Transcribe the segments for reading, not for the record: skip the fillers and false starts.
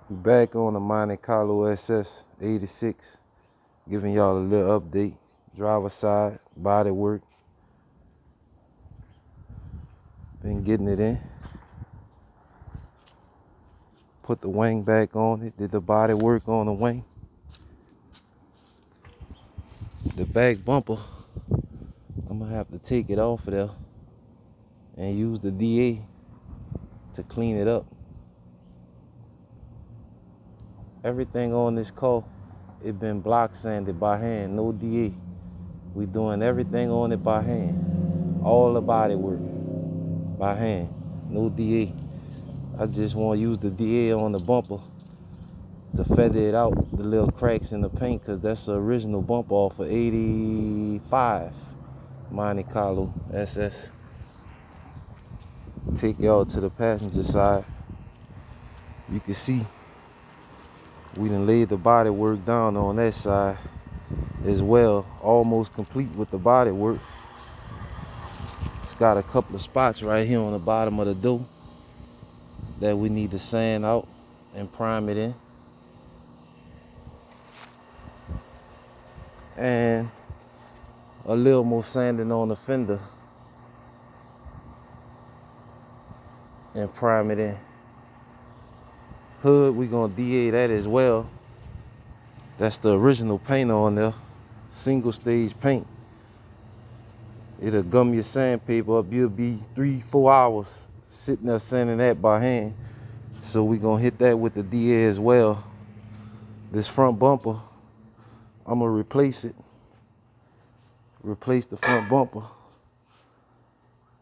Back on the Monte Carlo SS 86, giving y'all a little update. Driver side, body work. Been getting it in. Put the wing back on it. Did the body work on the wing. The back bumper, I'm gonna have to take it off of there and use the DA to clean it up. Everything on this car, it been block sanded by hand, no DA. We doing everything on it by hand. All the body work by hand, no DA. I just want to use the DA on the bumper to feather it out, the little cracks in the paint, because that's the original bumper off of 85 Monte Carlo SS. Take y'all to the passenger side. You can see we done laid the body work down on that side as well, almost complete with the body work. It's got a couple of spots right here on the bottom of the door that we need to sand out and prime it in. And a little more sanding on the fender and prime it in. Hood, we gonna DA that as well. That's the original paint on there, single stage paint. It'll gum your sandpaper up. You'll be 3-4 hours sitting there sanding that by hand. So we gonna hit that with the DA as well. This front bumper, I'm gonna replace it. Replace the front bumper.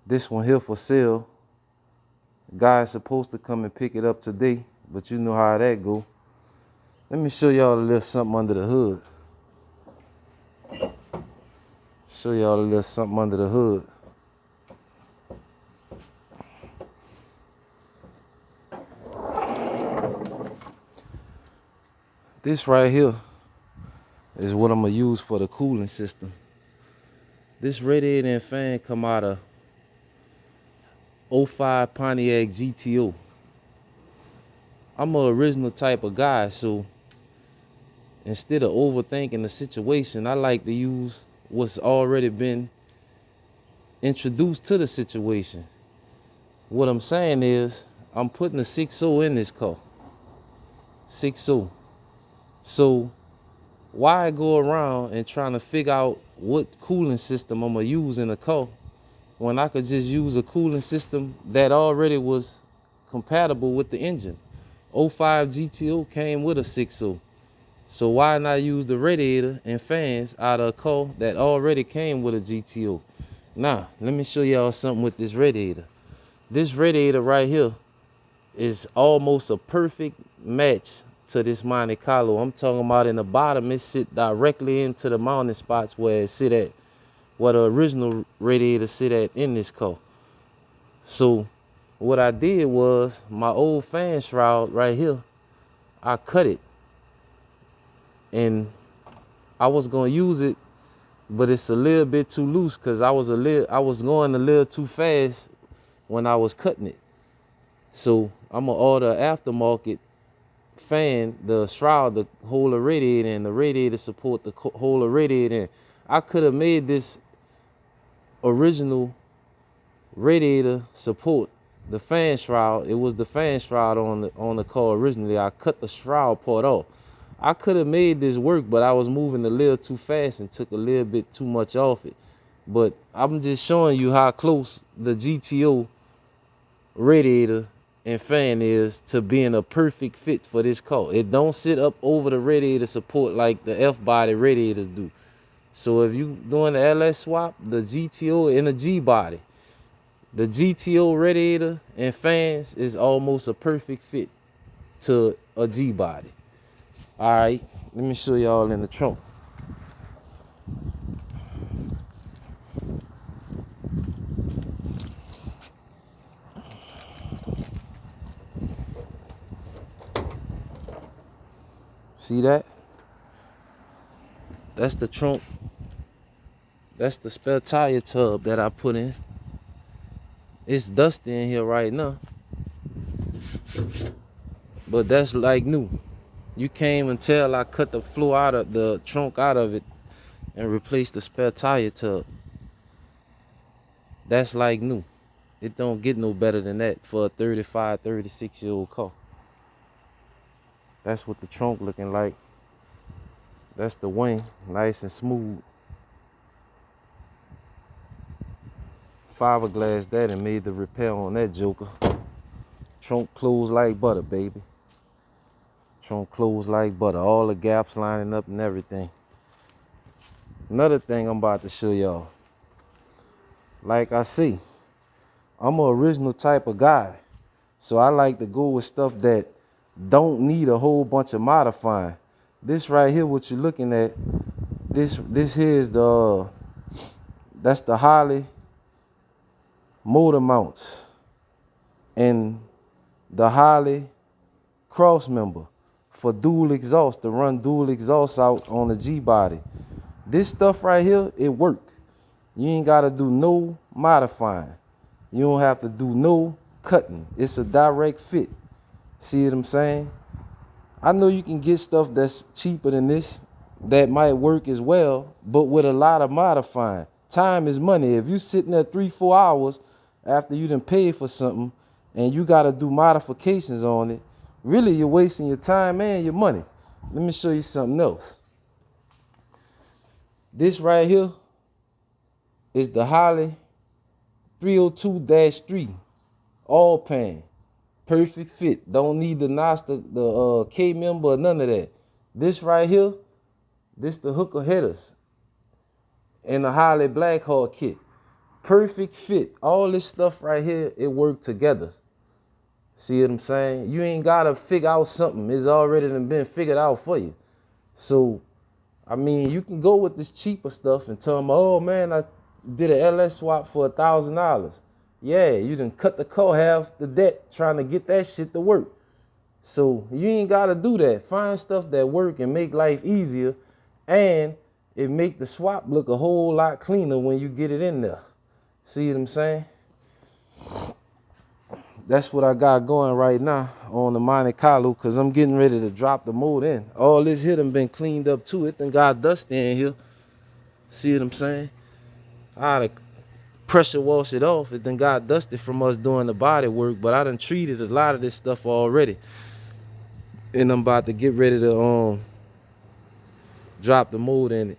This one here for sale. Guy's supposed to come and pick it up today, but you know how that go. Let me show y'all a little something under the hood. Show y'all a little something under the hood. This right here is what I'm gonna use for the cooling system. This radiator and fan come out of 05 Pontiac GTO. I'm an original type of guy, so instead of overthinking the situation, I like to use what's already been introduced to the situation. What I'm saying is, I'm putting a 6.0 in this car. 6.0. So why go around and trying to figure out what cooling system I'm gonna use in a car when I could just use a cooling system that already was compatible with the engine? 05 GTO came with a 6.0. So why not use the radiator and fans out of a car that already came with a GTO? Now, let me show y'all something with this radiator. This radiator right here is almost a perfect match to this Monte Carlo. I'm talking about in the bottom, it sit directly into the mounting spots where it sit at, where the original radiator sit at in this car. So what I did was, my old fan shroud right here, I cut it. And I was gonna use it, but it's a little bit too loose because I was going a little too fast when I was cutting it. So I'm gonna order aftermarket fan, the shroud to hold the radiator, and the radiator support the hold the radiator in. I could have made this original radiator support the fan shroud. It was the fan shroud on the car originally. I cut the shroud part off. I could have made this work, but I was moving a little too fast and took a little bit too much off it. But I'm just showing you how close the GTO radiator and fan is to being a perfect fit for this car. It don't sit up over the radiator support like the F-body radiators do. So if you doing the LS swap, the GTO and the G-body, the GTO radiator and fans is almost a perfect fit to a G-body. All right, let me show y'all in the trunk. See that? That's the trunk. That's the spare tire tub that I put in. It's dusty in here right now. But that's like new. You can't even tell I cut the floor out of the trunk out of it and replaced the spare tire tub. That's like new. It don't get no better than that for a 35, 36-year-old car. That's what the trunk looking like. That's the wing, nice and smooth. Fiberglass that and made the repair on that joker. Trunk closed like butter, baby. Trunk closed like butter. All the gaps lining up and everything. Another thing I'm about to show y'all. Like I see, I'm an original type of guy. So I like to go with stuff that don't need a whole bunch of modifying. This right here, what you're looking at, this here is that's the Harley motor mounts and the Harley crossmember for dual exhaust, to run dual exhaust out on the Gbody. This stuff right here, it work. You ain't gotta do no modifying. You don't have to do no cutting. It's a direct fit. See what I'm saying? I know you can get stuff that's cheaper than this that might work as well, but with a lot of modifying. Time is money. If you sitting there 3-4 hours after you done paid for something and you gotta do modifications on it, really you're wasting your time and your money. Let me show you something else. This right here is the Harley 302-3 all pan. Perfect fit. Don't need the notch, the K member or none of that. This right here, this the hooker headers and the Harley Blackhawk kit. Perfect fit. All this stuff right here, it worked together. See what I'm saying? You ain't gotta figure out something. It's already been figured out for you. So, I mean, you can go with this cheaper stuff and tell them, oh man, I did an LS swap for $1,000. Yeah, you done cut the car half the debt trying to get that shit to work. So you ain't gotta do that. Find stuff that work and make life easier, and it make the swap look a whole lot cleaner when you get it in there. See what I'm saying? That's what I got going right now on the Monte Carlo, because I'm getting ready to drop the mold in. All this here done been cleaned up too. It done got dusty in here. See what I'm saying? I had to pressure wash it off. It done got dusty from us doing the body work, but I done treated a lot of this stuff already. And I'm about to get ready to drop the mold in it.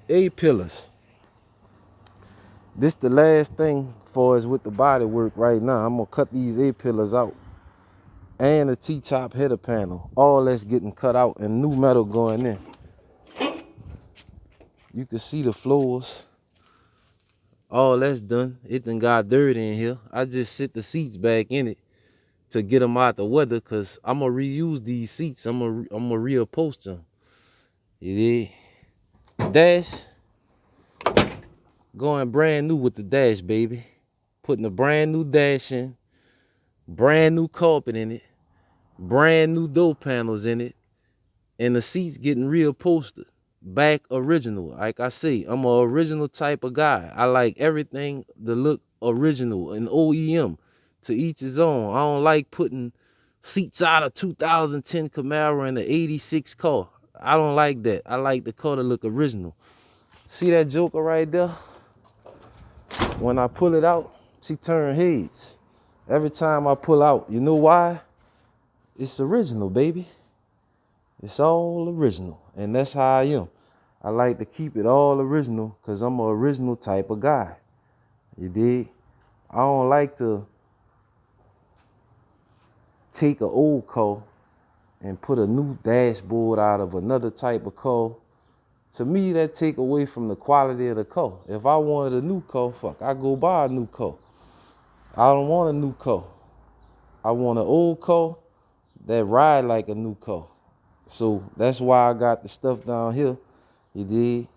A-pillars. This the last thing for us with the body work right now. I'm gonna cut these A-pillars out. And the T-top header panel. All that's getting cut out and new metal going in. You can see the floors. All that's done. It done got dirty in here. I just sit the seats back in it to get them out the weather, because I'm gonna reuse these seats. I'm gonna reupholster them. You dig? Dash. Going brand new with the dash, baby. Putting a brand new dash in. Brand new carpet in it. Brand new door panels in it. And the seats getting reupholstered. Back original. Like I say, I'm an original type of guy. I like everything to look original and OEM. To each his own. I don't like putting seats out of 2010 Camaro in the 86 car. I don't like that. I like the car to look original. See that joker right there? When I pull it out, she turn heads. Every time I pull out. You know why? It's original, baby. It's all original. And that's how I am. I like to keep it all original because I'm an original type of guy. You dig? I don't like to take an old car and put a new dashboard out of another type of car. To me, that take away from the quality of the car. If I wanted a new car, fuck, I go buy a new car. I don't want a new car. I want an old car that ride like a new car. So that's why I got the stuff down here. You dig?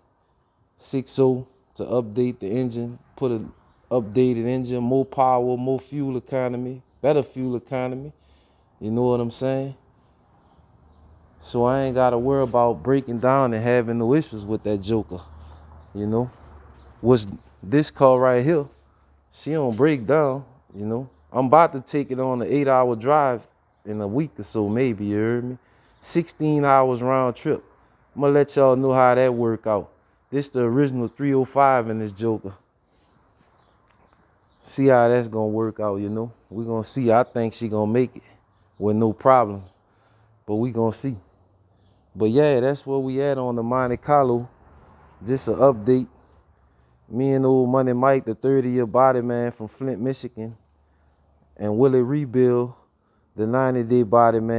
6.0 to update the engine, put an updated engine, more power, more fuel economy, better fuel economy. You know what I'm saying? So I ain't got to worry about breaking down and having no issues with that joker. You know? What's this car right here? She don't break down, you know? I'm about to take it on an 8-hour drive in a week or so, maybe, you heard me? 16 hours round trip. I'm gonna let y'all know how that work out. This the original 305 in this joker. See how that's gonna work out, you know? We gonna see. I think she gonna make it with no problem, but we gonna see. But yeah, that's where we at on the Monte Carlo. Just an update. Me and old Money Mike, the 30-year body man from Flint, Michigan, and Willie Rebuild, the 90-day body man.